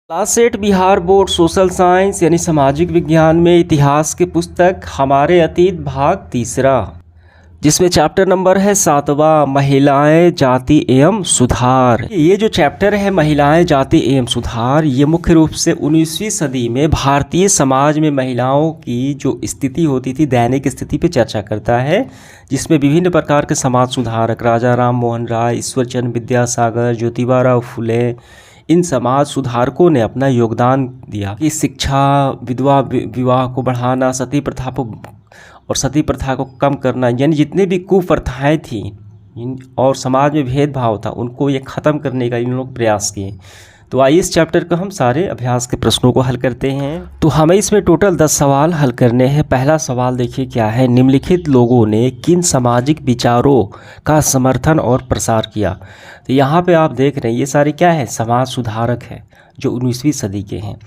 Class 8 Bihar board social science यानी सामाजिक विज्ञान में इतिहास की पुस्तक हमारे अतीत भाग तीसरा, जिसमें चैप्टर नंबर है 7वां महिलाएं जाति एवं सुधार। ये जो चैप्टर है महिलाएं जाति एवं सुधार, ये मुख्य रूप से 19वीं सदी में भारतीय समाज में महिलाओं की जो स्थिति होती थी, दैनिक स्थिति पे चर्चा करता है, जिसमें विभिन्न प्रकार के समाज सुधारक राजा राम मोहन राय, ईश्वरचंद्र विद्यासागर, ज्योतिबा राव फुले, इन समाज सुधारकों ने अपना योगदान दिया कि शिक्षा, विधवा विवाह को बढ़ाना, सती प्रथा को कम करना, यानी जितने भी कुप्रथाएं थी और समाज में भेदभाव था उनको ये ख़त्म करने का इन लोग प्रयास किए। तो आइए इस चैप्टर का हम सारे अभ्यास के प्रश्नों को हल करते हैं। तो हमें इसमें टोटल 10 सवाल हल करने हैं। पहला सवाल देखिए क्या है, निम्नलिखित लोगों ने किन सामाजिक विचारों का समर्थन और प्रसार किया। तो यहाँ पे आप देख रहे हैं ये सारे क्या है, समाज सुधारक हैं जो 19वीं सदी के हैं,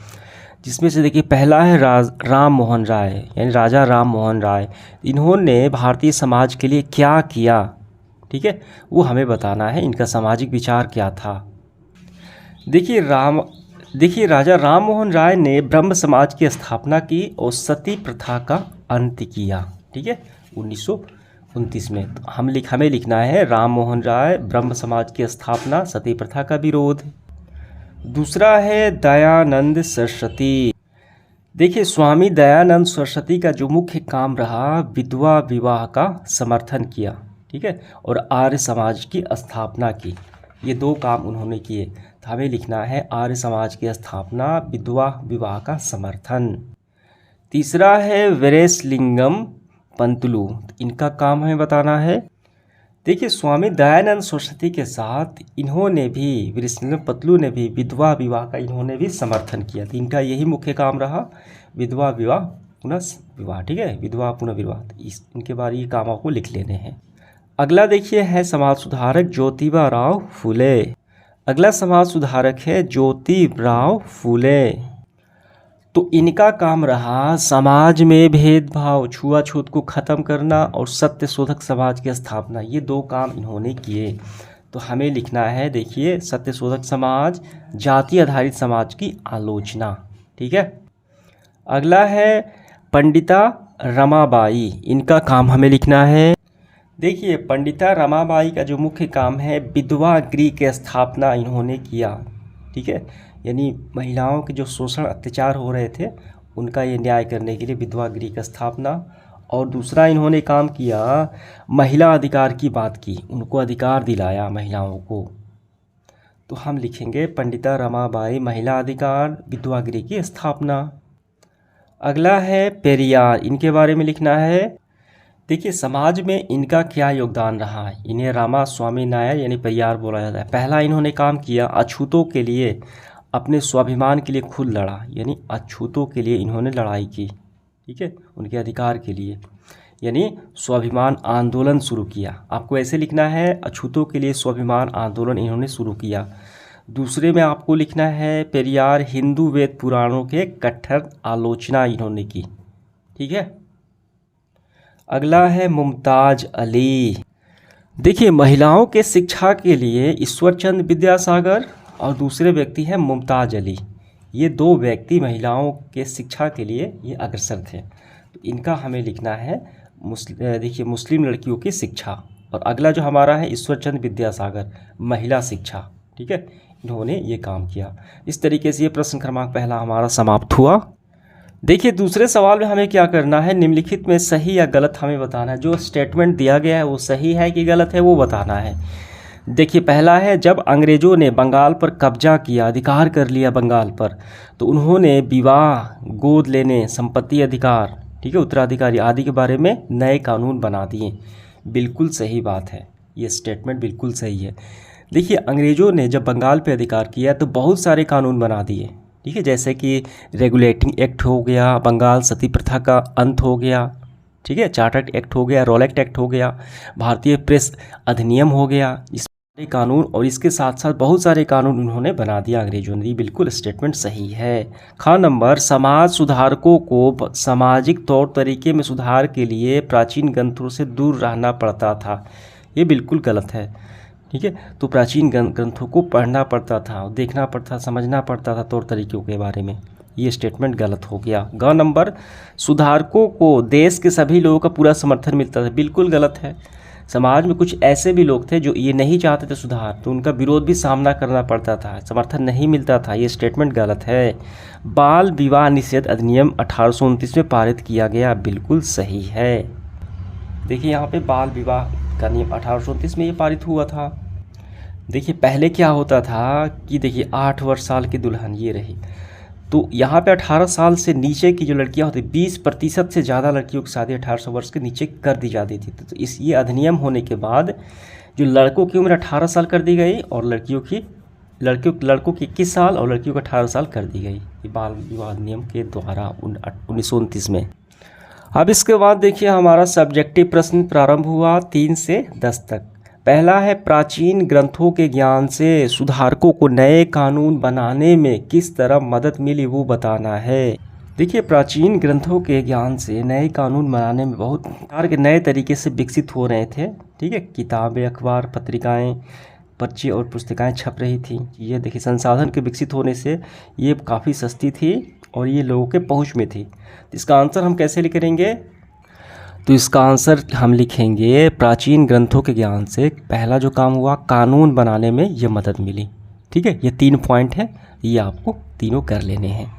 जिसमें से देखिए पहला है राम मोहन राय, यानी राजा राम मोहन राय। इन्होंने भारतीय समाज के लिए क्या किया, ठीक है, वो हमें बताना है। इनका सामाजिक विचार क्या था। देखिए राजा राम मोहन राय ने ब्रह्म समाज की स्थापना की और सती प्रथा का अंत किया, ठीक है, 1929 में। तो हमें लिखना है राम मोहन राय, ब्रह्म समाज की स्थापना, सती प्रथा का विरोध। दूसरा है दयानंद सरस्वती। देखिए स्वामी दयानंद सरस्वती का जो मुख्य काम रहा, विधवा विवाह का समर्थन किया, ठीक है, और आर्य समाज की स्थापना की। ये दो काम उन्होंने किए। तो हमें लिखना है आर्य समाज की स्थापना, विधवा विवाह का समर्थन। तीसरा है वीरेशलिंगम पंतुलु। इनका काम हमें बताना है। देखिए स्वामी दयानंद सरस्वती के साथ इन्होंने भी, वीरेशलिंगम पंतुलु ने भी विधवा विवाह का इन्होंने भी समर्थन किया। तो इनका यही मुख्य काम रहा, विधवा विवाह पुनः विवाह, ठीक है, विधवा पुनः विवाह। इनके बारे ये काम आपको लिख लेने हैं। अगला देखिए है समाज सुधारक ज्योतिबा राव फुले। अगला समाज सुधारक है ज्योतिराव फुले। तो इनका काम रहा समाज में भेदभाव, छुआछूत को ख़त्म करना और सत्य शोधक समाज की स्थापना। ये दो काम इन्होंने किए। तो हमें लिखना है, देखिए सत्य शोधक समाज, जाति आधारित समाज की आलोचना, ठीक है। अगला है पंडिता रमाबाई। इनका काम हमें लिखना है। देखिए पंडिता रमाबाई का जो मुख्य काम है, विधवा गृह की स्थापना इन्होंने किया, ठीक है, यानी महिलाओं के जो शोषण अत्याचार हो रहे थे उनका ये न्याय करने के लिए विधवा गृह की स्थापना। और दूसरा इन्होंने काम किया, महिला अधिकार की बात की, उनको अधिकार दिलाया महिलाओं को। तो हम लिखेंगे पंडिता रमाबाई, महिला अधिकार, विधवा गृह की स्थापना। अगला है पेरियार। इनके बारे में लिखना है। देखिए समाज में इनका क्या योगदान रहा है। इन्हें रामा स्वामी नायर यानी पेरियार बोला जाता है। पहला इन्होंने काम किया, अछूतों के लिए, अपने स्वाभिमान के लिए खुद लड़ा, यानी अछूतों के लिए इन्होंने लड़ाई की, ठीक है, उनके अधिकार के लिए, यानी स्वाभिमान आंदोलन शुरू किया। आपको ऐसे लिखना है, अछूतों के लिए स्वाभिमान आंदोलन इन्होंने शुरू किया। दूसरे में आपको लिखना है पेरियार हिंदू वेद पुराणों के कट्टर आलोचना इन्होंने की, ठीक है। अगला है मुमताज़ अली। देखिए महिलाओं के शिक्षा के लिए ईश्वरचंद्र विद्यासागर और दूसरे व्यक्ति हैं मुमताज़ अली। ये दो व्यक्ति महिलाओं के शिक्षा के लिए ये अग्रसर थे। तो इनका हमें लिखना है देखिए मुस्लिम लड़कियों की शिक्षा। और अगला जो हमारा है ईश्वरचंद्र विद्यासागर, महिला शिक्षा, ठीक है, इन्होंने ये काम किया। इस तरीके से ये प्रश्न क्रमांक पहला हमारा समाप्त हुआ। देखिए दूसरे सवाल में हमें क्या करना है, निम्नलिखित में सही या गलत हमें बताना है। जो स्टेटमेंट दिया गया है वो सही है कि गलत है वो बताना है। देखिए पहला है, जब अंग्रेज़ों ने बंगाल पर कब्जा किया, अधिकार कर लिया बंगाल पर, तो उन्होंने विवाह, गोद लेने, संपत्ति अधिकार, ठीक है, उत्तराधिकारी आदि के बारे में नए कानून बना दिए। बिल्कुल सही बात है, ये स्टेटमेंट बिल्कुल सही है। देखिए अंग्रेज़ों ने जब बंगाल पर अधिकार किया तो बहुत सारे कानून बना दिए, ठीक है, जैसे कि रेगुलेटिंग एक्ट हो गया, बंगाल सती प्रथा का अंत हो गया, ठीक है, चार्टर्ड एक्ट हो गया, रॉलेक्ट एक्ट हो गया, भारतीय प्रेस अधिनियम हो गया। इस सारे कानून और इसके साथ साथ बहुत सारे कानून उन्होंने बना दिया अंग्रेजों ने। बिल्कुल स्टेटमेंट सही है। ख नंबर, समाज सुधारकों को सामाजिक तौर तरीके में सुधार के लिए प्राचीन ग्रंथों से दूर रहना पड़ता था। ये बिल्कुल गलत है। ठीक है। तो प्राचीन ग्रंथों को पढ़ना पड़ता था, देखना पड़ता, समझना पड़ता था तौर तरीक़ों के बारे में। ये स्टेटमेंट गलत हो गया। ग नंबर, सुधारकों को देश के सभी लोगों का पूरा समर्थन मिलता था, बिल्कुल गलत है। समाज में कुछ ऐसे भी लोग थे जो ये नहीं चाहते थे सुधार, तो उनका विरोध भी सामना करना पड़ता था, समर्थन नहीं मिलता था। ये स्टेटमेंट गलत है। बाल विवाह निषेध अधिनियम 1829 में पारित किया गया, बिल्कुल सही है। देखिए यहाँ पे बाल विवाह का नियम 1829 में ये पारित हुआ था। देखिए पहले क्या होता था कि देखिए 8 वर्ष साल की दुल्हन ये रही, तो यहाँ पे 18 साल से नीचे की जो लड़कियाँ होती, 20% से ज़्यादा लड़कियों की शादी 18 वर्ष के नीचे कर दी जाती थी। तो ये अधिनियम होने के बाद जो लड़कों की उम्र 18 साल कर दी गई और लड़कों की 21 साल और लड़कियों को 18 साल कर दी गई, ये बाल विवाह अधिनियम के द्वारा 1929 में। अब इसके बाद देखिए हमारा सब्जेक्टिव प्रश्न प्रारंभ हुआ 3 से 10 तक। पहला है, प्राचीन ग्रंथों के ज्ञान से सुधारकों को नए कानून बनाने में किस तरह मदद मिली, वो बताना है। देखिए प्राचीन ग्रंथों के ज्ञान से नए कानून बनाने में बहुत प्रकार के नए तरीके से विकसित हो रहे थे। ठीक है, किताबें, अखबार, पत्रिकाएं, पर्ची और पुस्तिकाएं छप रही थी। ये देखिए संसाधन के विकसित होने से ये काफ़ी सस्ती थी और ये लोगों के पहुँच में थी। इसका आंसर हम कैसे लिखेंगे? तो इसका आंसर हम लिखेंगे, प्राचीन ग्रंथों के ज्ञान से पहला जो काम हुआ, कानून बनाने में ये मदद मिली। ठीक है, ये 3 पॉइंट है, ये आपको तीनों कर लेने हैं।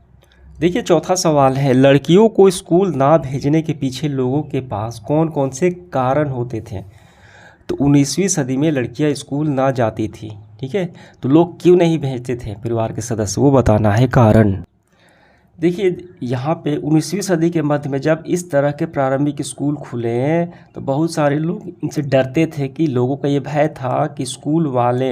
देखिए चौथा सवाल है, लड़कियों को स्कूल ना भेजने के पीछे लोगों के पास कौन कौन से कारण होते थे? तो 19वीं सदी में लड़कियां स्कूल ना जाती थी। ठीक है, तो लोग क्यों नहीं भेजते थे परिवार के सदस्य, वो बताना है कारण। देखिए यहाँ पे 19वीं सदी के मध्य में जब इस तरह के प्रारंभिक स्कूल खुले तो बहुत सारे लोग इनसे डरते थे कि लोगों का ये भय था कि स्कूल वाले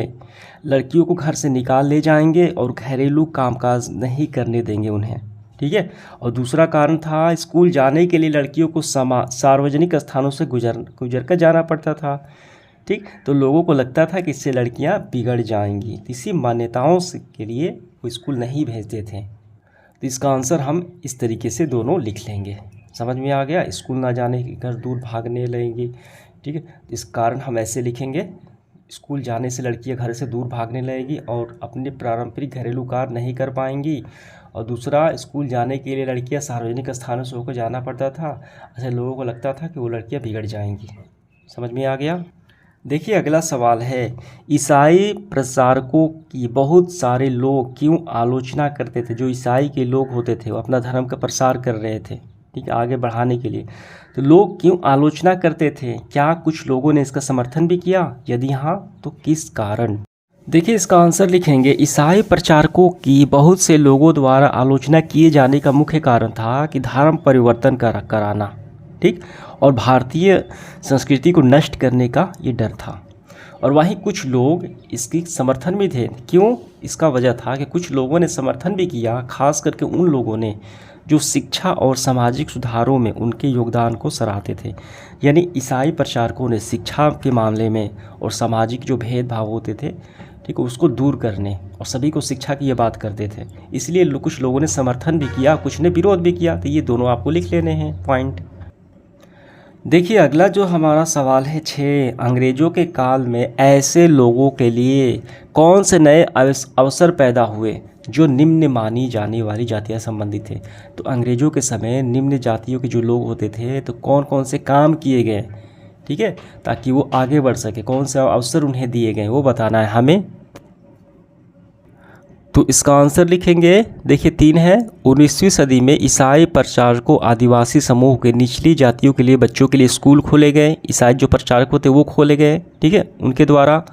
लड़कियों को घर से निकाल ले जाएंगे और घरेलू कामकाज नहीं करने देंगे उन्हें। ठीक है, और दूसरा कारण था, स्कूल जाने के लिए लड़कियों को सार्वजनिक स्थानों से गुजर कर जाना पड़ता था। ठीक, तो लोगों को लगता था कि इससे लड़कियाँ बिगड़ जाएंगी, इसी मान्यताओं के लिए वो स्कूल नहीं भेजते थे। तो इसका आंसर हम इस तरीके से दोनों लिख लेंगे। समझ में आ गया? स्कूल ना जाने के घर दूर भागने लगेंगी। ठीक है, इस कारण हम ऐसे लिखेंगे, स्कूल जाने से लड़कियां घर से दूर भागने लगेगी और अपने पारंपरिक घरेलू कार्य नहीं कर पाएंगी। और दूसरा, स्कूल जाने के लिए लड़कियां सार्वजनिक स्थानों से होकर जाना पड़ता था, ऐसे लोगों को लगता था कि वो लड़कियां बिगड़ जाएंगी। समझ में आ गया? देखिए अगला सवाल है, ईसाई प्रचारकों की बहुत सारे लोग क्यों आलोचना करते थे? जो ईसाई के लोग होते थे वो अपना धर्म का प्रसार कर रहे थे, ठीक है, आगे बढ़ाने के लिए, तो लोग क्यों आलोचना करते थे? क्या कुछ लोगों ने इसका समर्थन भी किया? यदि हाँ तो किस कारण? देखिए इसका आंसर लिखेंगे, ईसाई प्रचारकों की बहुत से लोगों द्वारा आलोचना किए जाने का मुख्य कारण था कि धर्म परिवर्तन कराना, ठीक, और भारतीय संस्कृति को नष्ट करने का ये डर था। और वहीं कुछ लोग इसकी समर्थन भी थे। क्यों? इसका वजह था कि कुछ लोगों ने समर्थन भी किया, खास करके उन लोगों ने जो शिक्षा और सामाजिक सुधारों में उनके योगदान को सराहते थे। यानी ईसाई प्रचारकों ने शिक्षा के मामले में और सामाजिक जो भेदभाव होते थे, ठीक, उसको दूर करने और सभी को शिक्षा की ये बात करते थे। इसलिए कुछ लोगों ने समर्थन भी किया, कुछ ने विरोध भी किया। तो ये दोनों आपको लिख लेने हैं पॉइंट। देखिए अगला जो हमारा सवाल है 6, अंग्रेज़ों के काल में ऐसे लोगों के लिए कौन से नए अवसर पैदा हुए जो निम्न मानी जाने वाली जातियां संबंधित थे? तो अंग्रेज़ों के समय निम्न जातियों के जो लोग होते थे तो कौन कौन से काम किए गए, ठीक है, ताकि वो आगे बढ़ सके, कौन से अवसर उन्हें दिए गए वो बताना है हमें। तो इसका आंसर लिखेंगे, देखिए 3 है, 19वीं सदी में ईसाई प्रचारकों आदिवासी समूह के निचली जातियों के लिए बच्चों के लिए स्कूल खोले गए। ईसाई जो प्रचारक होते वो खोले गए, ठीक है, उनके द्वारा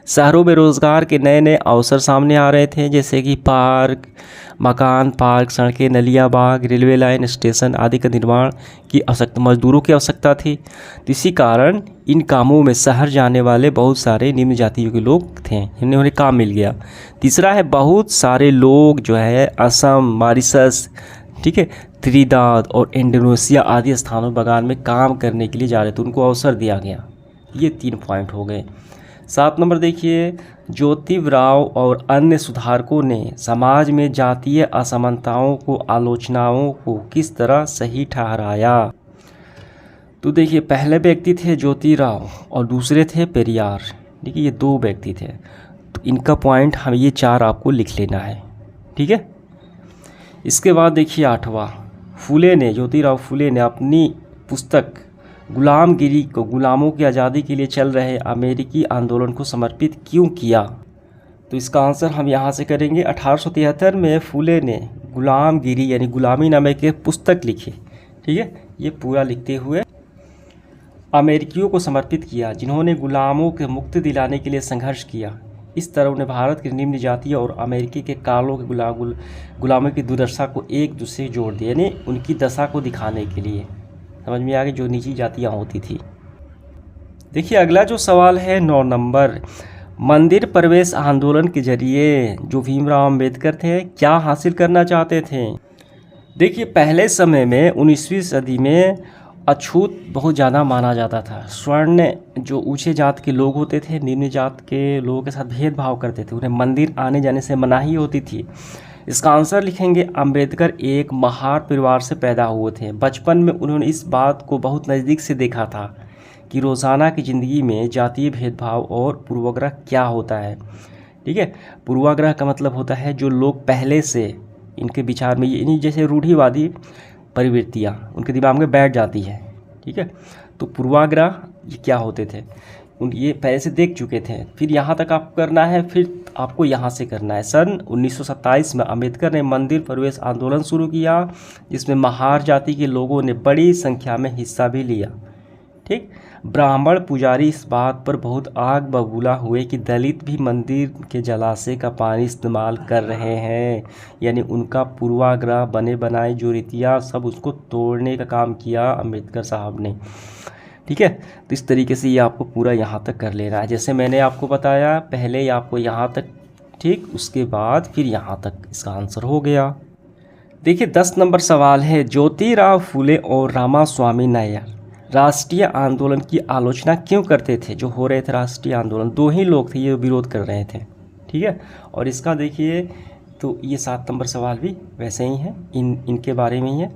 शहरों में रोज़गार के नए नए अवसर सामने आ रहे थे, जैसे कि पार्क, मकान, पार्क, सड़कें, नलियाँ, बाग, रेलवे लाइन, स्टेशन आदि का निर्माण की आवश्यकता, मजदूरों की आवश्यकता थी। तो इसी कारण इन कामों में शहर जाने वाले बहुत सारे निम्न जातियों के लोग थे, इन्हें काम मिल गया। तीसरा है, बहुत सारे लोग जो है असम, मॉरिशस, ठीक है, त्रिनिदाद और इंडोनेशिया आदि स्थानों बगान में काम करने के लिए जा रहे थे, उनको अवसर दिया गया। ये 3 पॉइंट हो गए। 7 नंबर देखिए, ज्योतिबराव और अन्य सुधारकों ने समाज में जातीय असमानताओं को आलोचनाओं को किस तरह सही ठहराया? तो देखिए पहले व्यक्ति थे ज्योतिराव और दूसरे थे पेरियार, देखिए ये 2 व्यक्ति थे, तो इनका पॉइंट हम ये 4 आपको लिख लेना है, ठीक है। इसके बाद देखिए 8वां, फुले ने, ज्योतिराव फुले ने अपनी पुस्तक गुलामगिरी को, गुलामों की आज़ादी के लिए चल रहे अमेरिकी आंदोलन को समर्पित क्यों किया? तो इसका आंसर हम यहाँ से करेंगे। 1873 में फुले ने गुलामगिरी यानी गुलामी नामक एक पुस्तक लिखी, ठीक है। ये पूरा लिखते हुए अमेरिकियों को समर्पित किया, जिन्होंने गुलामों के मुक्ति दिलाने के लिए संघर्ष किया। इस तरह उन्हें भारत के निम्न जातीय और अमेरिकी के कालों के गुलामों की दुर्दशा को एक दूसरे से जोड़ दिया, यानी उनकी दशा को दिखाने के लिए। समझ में आ गई, जो नीची जातियाँ होती थी। देखिए अगला जो सवाल है 9 नंबर, मंदिर प्रवेश आंदोलन के जरिए जो भीमराव अंबेडकर थे क्या हासिल करना चाहते थे? देखिए पहले समय में 19वीं सदी में अछूत बहुत ज़्यादा माना जाता था। स्वर्ण जो ऊंचे जात के लोग होते थे निम्न जात के लोगों के साथ भेदभाव करते थे, उन्हें मंदिर आने जाने से मनाही होती थी। इसका आंसर लिखेंगे अंबेडकर एक महार परिवार से पैदा हुए थे। बचपन में उन्होंने इस बात को बहुत नज़दीक से देखा था कि रोज़ाना की ज़िंदगी में जातीय भेदभाव और पूर्वाग्रह क्या होता है, ठीक है। पूर्वाग्रह का मतलब होता है जो लोग पहले से इनके विचार में ये जैसे रूढ़िवादी प्रवृत्तियाँ उनके दिमाग में बैठ जाती है, ठीक है। तो पूर्वाग्रह ये क्या होते थे, ये पहले से देख चुके थे। फिर यहाँ तक आपको करना है, फिर आपको यहाँ से करना है। सन 1927 में अंबेडकर ने मंदिर प्रवेश आंदोलन शुरू किया, जिसमें महार जाति के लोगों ने बड़ी संख्या में हिस्सा भी लिया, ठीक। ब्राह्मण पुजारी इस बात पर बहुत आग बबूला हुए कि दलित भी मंदिर के जलाशय का पानी इस्तेमाल कर रहे हैं, यानी उनका पूर्वाग्रह बने बनाए जो रीतियाँ सब उसको तोड़ने का काम किया अंबेडकर साहब ने, ठीक है। तो इस तरीके से ये आपको पूरा यहाँ तक कर लेना है, जैसे मैंने आपको बताया पहले आपको यहाँ तक, ठीक, उसके बाद फिर यहाँ तक इसका आंसर हो गया। देखिए 10 नंबर सवाल है, ज्योतिराव फुले और रामास्वामी नायडू राष्ट्रीय आंदोलन की आलोचना क्यों करते थे? जो हो रहे थे राष्ट्रीय आंदोलन, 2 ही लोग थे ये विरोध कर रहे थे, ठीक है। और इसका देखिए तो ये 7 नंबर सवाल भी वैसे ही है, इनके बारे में ही है।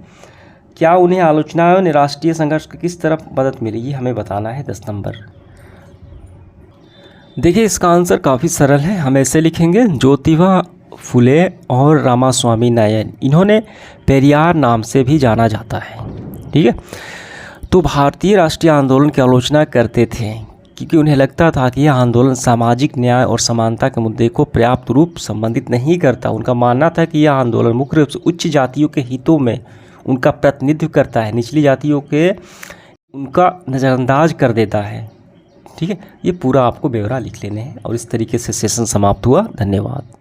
क्या उन्हें आलोचनाओं ने राष्ट्रीय संघर्ष की किस तरफ मदद मिली, ये हमें बताना है 10 नंबर। देखिए इसका आंसर काफ़ी सरल है, हम ऐसे लिखेंगे ज्योतिबा फुले और रामास्वामी नायडू, इन्होंने पेरियार नाम से भी जाना जाता है, ठीक है। तो भारतीय राष्ट्रीय आंदोलन की आलोचना करते थे क्योंकि उन्हें लगता था कि यह आंदोलन सामाजिक न्याय और समानता के मुद्दे को पर्याप्त रूप संबंधित नहीं करता। उनका मानना था कि यह आंदोलन मुख्य रूप से उच्च जातियों के हितों में उनका प्रतिनिधित्व करता है, निचली जातियों के उनका नज़रअंदाज कर देता है, ठीक है। ये पूरा आपको ब्यौरा लिख लेने हैं और इस तरीके से सेशन समाप्त हुआ। धन्यवाद।